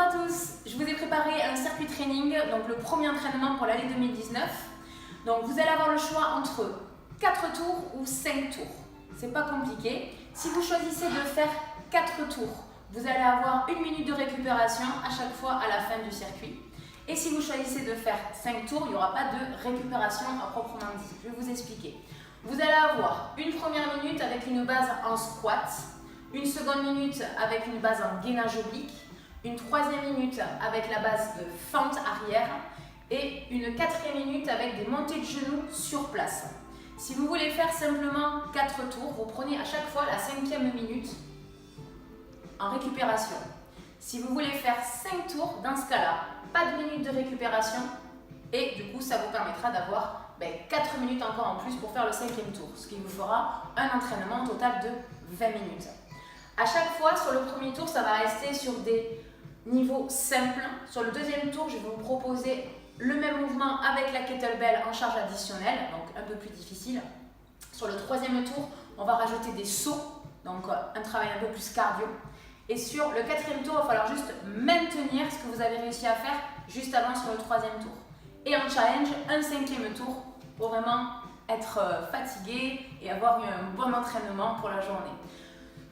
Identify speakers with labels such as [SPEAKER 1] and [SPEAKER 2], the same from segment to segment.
[SPEAKER 1] à tous, je vous ai préparé un circuit training, donc le premier entraînement pour l'année 2019. Donc vous allez avoir le choix entre 4 tours ou 5 tours. C'est pas compliqué. Si vous choisissez de faire 4 tours, vous allez avoir 1 minute de récupération à chaque fois à la fin du circuit. Et si vous choisissez de faire 5 tours, il n'y aura pas de récupération à proprement dit. Je vais vous expliquer. Vous allez avoir une première minute avec une base en squat, une seconde minute avec une base en gainage oblique, une troisième minute avec la base de fente arrière et une quatrième minute avec des montées de genoux sur place. Si vous voulez faire simplement 4 tours, vous prenez à chaque fois la 5e minute en récupération. Si vous voulez faire 5 tours, dans ce cas-là, pas de minute de récupération et du coup ça vous permettra d'avoir 4 minutes encore en plus pour faire le 5e tour, ce qui vous fera un entraînement total de 20 minutes. À chaque fois, sur le premier tour, ça va rester sur des niveaux simples. Sur le deuxième tour, je vais vous proposer le même mouvement avec la kettlebell en charge additionnelle, donc un peu plus difficile. Sur le troisième tour, on va rajouter des sauts, donc un travail un peu plus cardio. Et sur le quatrième tour, il va falloir juste maintenir ce que vous avez réussi à faire juste avant sur le troisième tour. Et en challenge, un 5e tour pour vraiment être fatigué et avoir un bon entraînement pour la journée.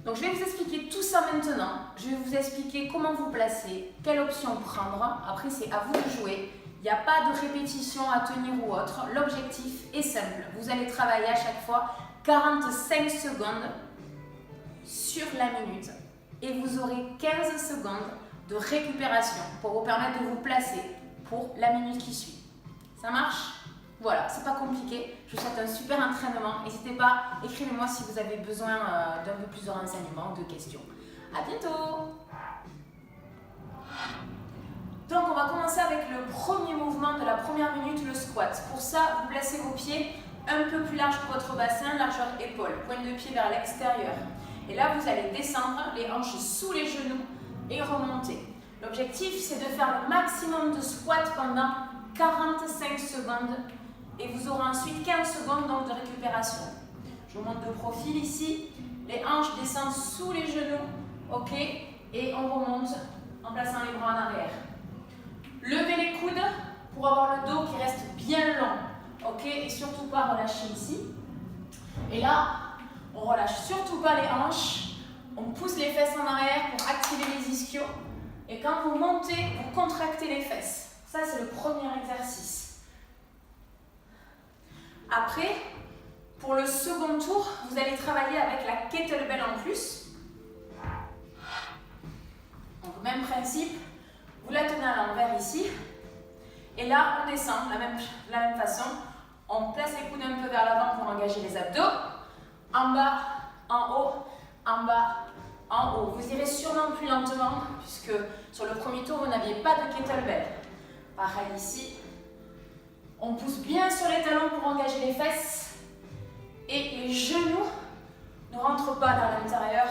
[SPEAKER 1] Donc je vais vous expliquer tout ça maintenant. Je vais vous expliquer comment vous placer, quelle option prendre. Après, c'est à vous de jouer. Il n'y a pas de répétition à tenir ou autre. L'objectif est simple. Vous allez travailler à chaque fois 45 secondes sur la minute. Et vous aurez 15 secondes de récupération pour vous permettre de vous placer pour la minute qui suit. Ça marche ? Voilà, c'est pas compliqué. Je vous souhaite un super entraînement. N'hésitez pas, écrivez-moi si vous avez besoin d'un peu plus de renseignements, de questions. À bientôt! Donc, on va commencer avec le premier mouvement de la première minute, le squat. Pour ça, vous placez vos pieds un peu plus larges que votre bassin, largeur épaule, pointe de pied vers l'extérieur. Et là, vous allez descendre les hanches sous les genoux et remonter. L'objectif, c'est de faire le maximum de squat pendant 45 secondes. Et vous aurez ensuite 15 secondes donc de récupération. Je vous montre de profil ici. Les hanches descendent sous les genoux. Ok. Et on remonte en plaçant les bras en arrière. Levez les coudes pour avoir le dos qui reste bien long. Ok. Et surtout pas relâcher ici. Et là, on relâche surtout pas les hanches. On pousse les fesses en arrière pour activer les ischios. Et quand vous montez, vous contractez les fesses. Ça, c'est le premier exercice. Après, pour le second tour, vous allez travailler avec la kettlebell en plus. Donc, même principe, vous la tenez à l'envers ici. Et là, on descend de la même façon. On place les coudes un peu vers l'avant pour engager les abdos. En bas, en haut, en bas, en haut. Vous irez sûrement plus lentement, puisque sur le premier tour, vous n'aviez pas de kettlebell. Pareil ici. On pousse bien sur les talons pour engager les fesses. Et les genoux ne rentrent pas dans l'intérieur.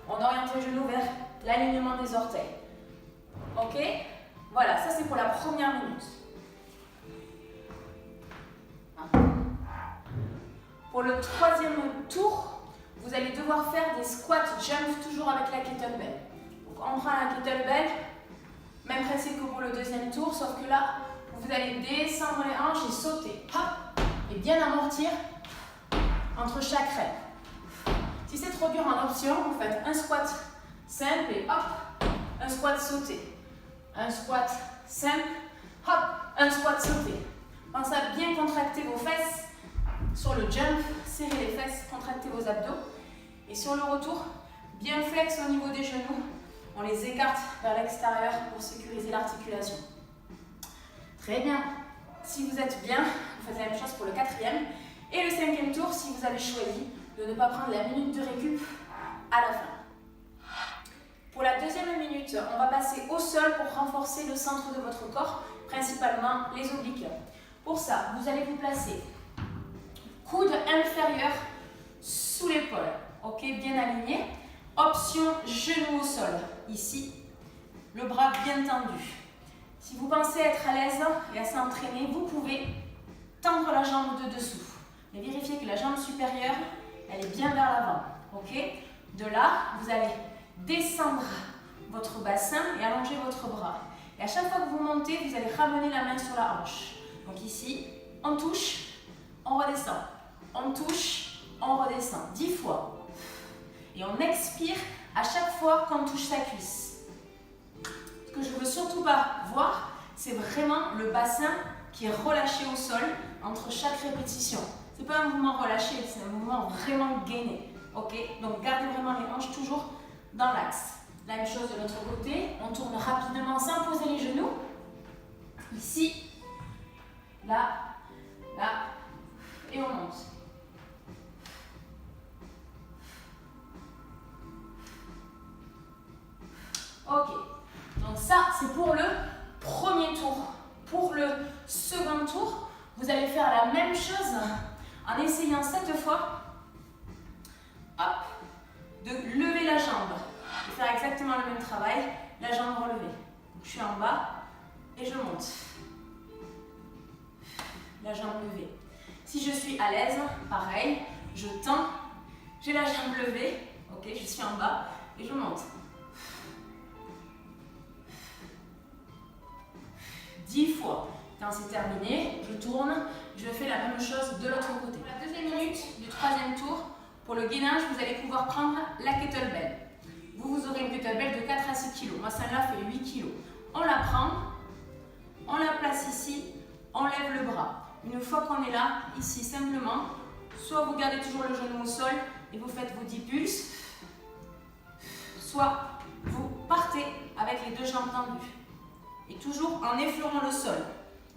[SPEAKER 1] On oriente les genoux vers l'alignement des orteils. Ok? Voilà, ça c'est pour la première minute. Pour le troisième tour, vous allez devoir faire des squat jumps toujours avec la kettlebell. Donc on prend la kettlebell, même principe que pour le deuxième tour, sauf que là, vous allez descendre les hanches et sauter. Hop, et bien amortir entre chaque rep. Si c'est trop dur en option, vous faites un squat simple et hop, un squat sauté. Un squat simple, hop, un squat sauté. Pensez à bien contracter vos fesses sur le jump, serrez les fesses, contractez vos abdos. Et sur le retour, bien flex au niveau des genoux. On les écarte vers l'extérieur pour sécuriser l'articulation. Très bien. Si vous êtes bien, vous faites la même chose pour le quatrième. Et le 5e tour, si vous avez choisi de ne pas prendre la minute de récup à la fin. Pour la deuxième minute, on va passer au sol pour renforcer le centre de votre corps, principalement les obliques. Pour ça, vous allez vous placer coude inférieur sous l'épaule. Ok, bien aligné. Option genou au sol. Ici, le bras bien tendu. Si vous pensez être à l'aise et assez entraîné, vous pouvez tendre la jambe de dessous. Mais vérifiez que la jambe supérieure, elle est bien vers l'avant. Ok? De là, vous allez descendre votre bassin et allongez votre bras. Et à chaque fois que vous montez, vous allez ramener la main sur la hanche. Donc ici, on touche, on redescend. On touche, on redescend. 10 fois. Et on expire à chaque fois qu'on touche sa cuisse. Ce que je ne veux surtout pas voir, c'est vraiment le bassin qui est relâché au sol entre chaque répétition. Ce n'est pas un mouvement relâché, c'est un mouvement vraiment gainé. Ok? Donc gardez vraiment les hanches toujours dans l'axe. La même chose de l'autre côté, on tourne rapidement sans poser les genoux. Ici, là, là, et on monte. Ok, donc ça c'est pour le premier tour. Pour le second tour, vous allez faire la même chose en essayant cette fois hop, de lever la jambe. Et faire exactement le même travail, la jambe relevée. Donc, je suis en bas et je monte. La jambe levée. Si je suis à l'aise, pareil, je tends, j'ai la jambe levée, ok, je suis en bas et je monte. 10 fois. Quand c'est terminé, je tourne, je fais la même chose de l'autre côté. Pour la deuxième minute du troisième tour, pour le gainage, vous allez pouvoir prendre la kettlebell. Vous aurez une kettlebell de 4 à 6 kg. Moi, celle-là fait 8 kg. On la prend, on la place ici, on lève le bras. Une fois qu'on est là, ici, simplement, soit vous gardez toujours le genou au sol et vous faites vos 10 pulses, soit vous partez avec les deux jambes tendues. Et toujours en effleurant le sol.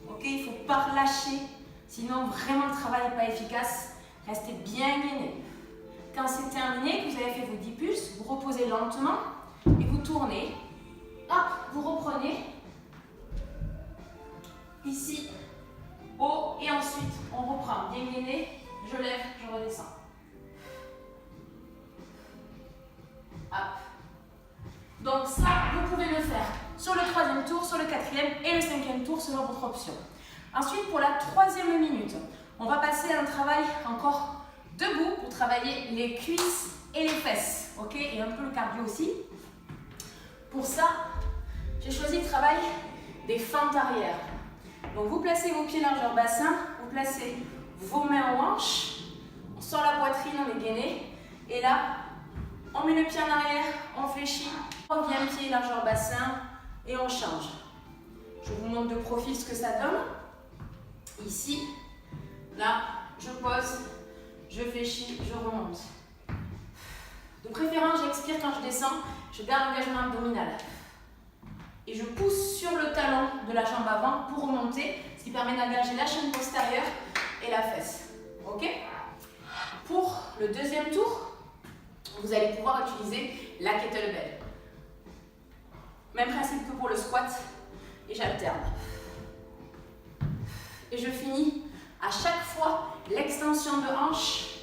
[SPEAKER 1] Ok, il ne faut pas relâcher, sinon vraiment le travail n'est pas efficace. Restez bien gainé. Quand c'est terminé, que vous avez fait vos 10 pulses, vous reposez lentement et vous tournez. Hop, vous reprenez. Ici, haut, et ensuite on reprend. Bien gainé, je lève, je redescends. Hop. Donc ça, vous pouvez le faire sur le troisième tour, sur le quatrième et le cinquième tour selon votre option. Ensuite, pour la troisième minute, on va passer à un travail encore debout pour travailler les cuisses et les fesses, ok, et un peu le cardio aussi. Pour ça, j'ai choisi le travail des fentes arrière. Donc vous placez vos pieds largeur bassin, vous placez vos mains aux hanches, on sort la poitrine, on est gainé, et là, on met le pied en arrière, on fléchit, on revient pied largeur bassin et on change. Je vous montre de profil ce que ça donne. Ici, là, je pose, je fléchis, je remonte. De préférence, j'expire quand je descends, je garde l'engagement abdominal. Et je pousse sur le talon de la jambe avant pour remonter, ce qui permet d'engager la chaîne postérieure et la fesse. Ok? Pour le deuxième tour, vous allez pouvoir utiliser la kettlebell. Même principe que pour le squat, et j'alterne. Et je finis à chaque fois l'extension de hanche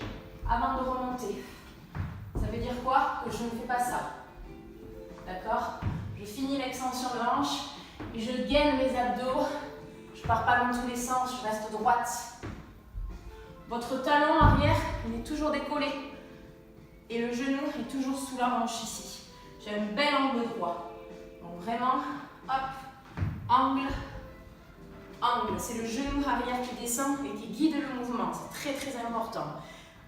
[SPEAKER 1] avant de remonter. Ça veut dire quoi? Que je ne fais pas ça. D'accord? Je finis l'extension de hanche et je gaine mes abdos. Je ne pars pas dans tous les sens, je reste droite. Votre talon arrière, il est toujours décollé. Et le genou est toujours sous la hanche ici. J'ai un bel angle droit. Donc vraiment, hop, angle, angle. C'est le genou arrière qui descend et qui guide le mouvement. C'est très très important.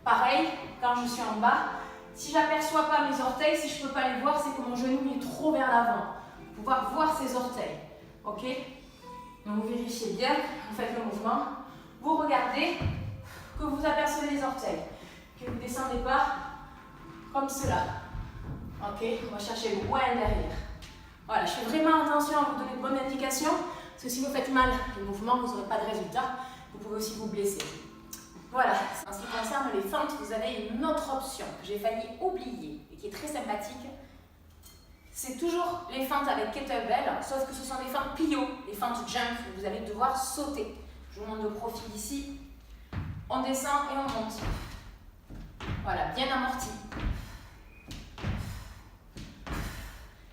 [SPEAKER 1] Pareil, quand je suis en bas, si je n'aperçois pas mes orteils, si je ne peux pas les voir, c'est que mon genou est trop vers l'avant. Pouvoir voir ses orteils. Ok? Donc vous vérifiez bien, vous faites le mouvement. Vous regardez que vous apercevez les orteils. Que vous ne descendez pas comme cela. Ok? On va chercher loin derrière. Voilà, je fais vraiment attention à vous donner de bonnes indications. Parce que si vous faites mal le mouvement, vous n'aurez pas de résultat. Vous pouvez aussi vous blesser. Voilà, en ce qui concerne les fentes, vous avez une autre option que j'ai failli oublier et qui est très sympathique. C'est toujours les fentes avec kettlebell, sauf que ce sont des fentes plio, des fentes jump, où vous allez devoir sauter. Je vous montre de profil ici. On descend et on monte. Voilà, bien amorti.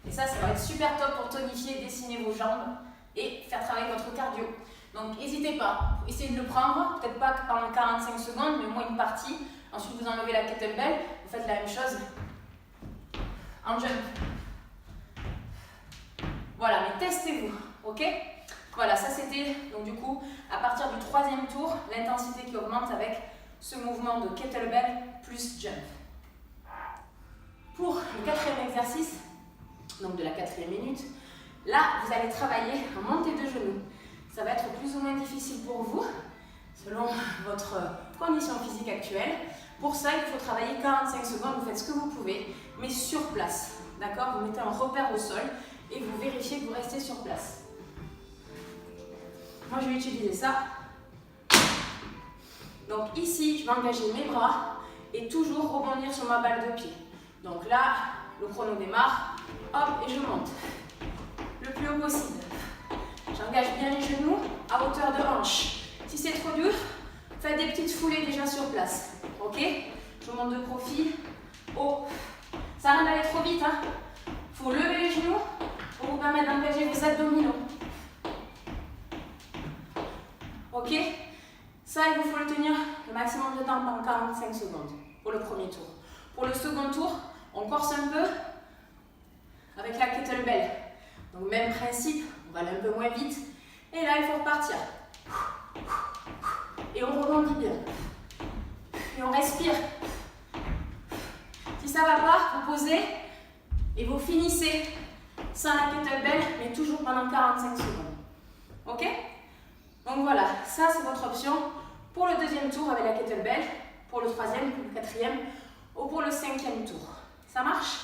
[SPEAKER 1] Et ça va être super top pour tonifier, dessiner vos jambes et faire travailler votre cardio. Donc n'hésitez pas, essayez de le prendre, peut-être pas pendant 45 secondes, mais au moins une partie. Ensuite vous enlevez la kettlebell, vous faites la même chose en jump. Voilà, mais testez-vous, ok? Voilà, ça c'était, donc du coup, à partir du 3e tour, l'intensité qui augmente avec ce mouvement de kettlebell plus jump. Pour le 4e exercice, donc de la 4e minute, là, vous allez travailler en montée de genoux. Ça va être plus ou moins difficile pour vous, selon votre condition physique actuelle. Pour ça, il faut travailler 45 secondes, vous faites ce que vous pouvez, mais sur place. D'accord? Vous mettez un repère au sol et vous vérifiez que vous restez sur place. Moi, je vais utiliser ça. Donc ici, je vais engager mes bras et toujours rebondir sur ma balle de pied. Donc là, le chrono démarre, hop, et je monte. Le plus haut possible. J'engage bien les genoux à hauteur de hanche. Si c'est trop dur, faites des petites foulées déjà sur place. Ok? Je monte de profil, haut. Ça rien d'aller trop vite, hein. Faut lever les genoux pour vous permettre d'engager vos abdominaux. Ok? Ça, il vous faut le tenir le maximum de temps pendant 45 secondes pour le premier tour. Pour le second tour, on corse un peu avec la kettlebell. Donc même principe, on va aller un peu moins vite. Et là, il faut repartir. Et on rebondit bien. Et on respire. Si ça ne va pas, vous posez et vous finissez sans la kettlebell, mais toujours pendant 45 secondes. Ok? Donc voilà, ça c'est votre option pour le 2e tour avec la kettlebell, pour le 3e, pour le 4e ou pour le 5e tour. Ça marche?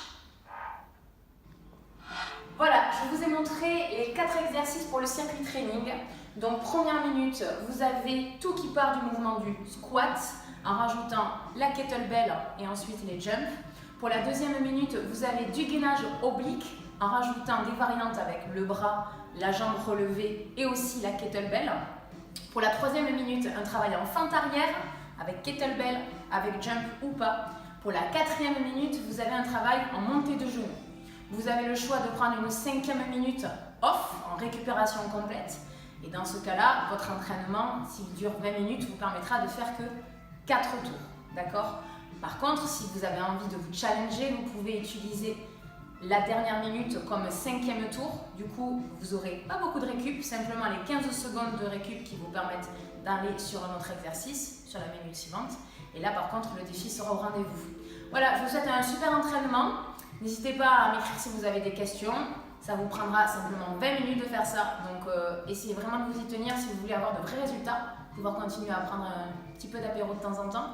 [SPEAKER 1] Voilà, je vous ai montré les 4 exercices pour le circuit training. Donc première minute, vous avez tout qui part du mouvement du squat en rajoutant la kettlebell et ensuite les jumps. Pour la 2e minute, vous avez du gainage oblique en rajoutant des variantes avec le bras, la jambe relevée et aussi la kettlebell. Pour la 3e minute, un travail en fente arrière avec kettlebell, avec jump ou pas. Pour la 4e minute, vous avez un travail en montée de genoux. Vous avez le choix de prendre une 5e minute off en récupération complète. Et dans ce cas-là, votre entraînement, s'il dure 20 minutes, vous permettra de faire que 4 tours. D'accord? Par contre, si vous avez envie de vous challenger, vous pouvez utiliser la dernière minute comme 5e tour. Du coup, vous n'aurez pas beaucoup de récup, simplement les 15 secondes de récup qui vous permettent d'aller sur un autre exercice, sur la minute suivante. Et là, par contre, le défi sera au rendez-vous. Voilà, je vous souhaite un super entraînement. N'hésitez pas à m'écrire si vous avez des questions. Ça vous prendra simplement 20 minutes de faire ça. Donc, essayez vraiment de vous y tenir si vous voulez avoir de vrais résultats, pouvoir continuer à prendre un petit peu d'apéro de temps en temps.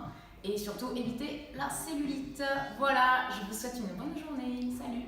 [SPEAKER 1] Et surtout, éviter la cellulite. Voilà, je vous souhaite une bonne journée. Salut!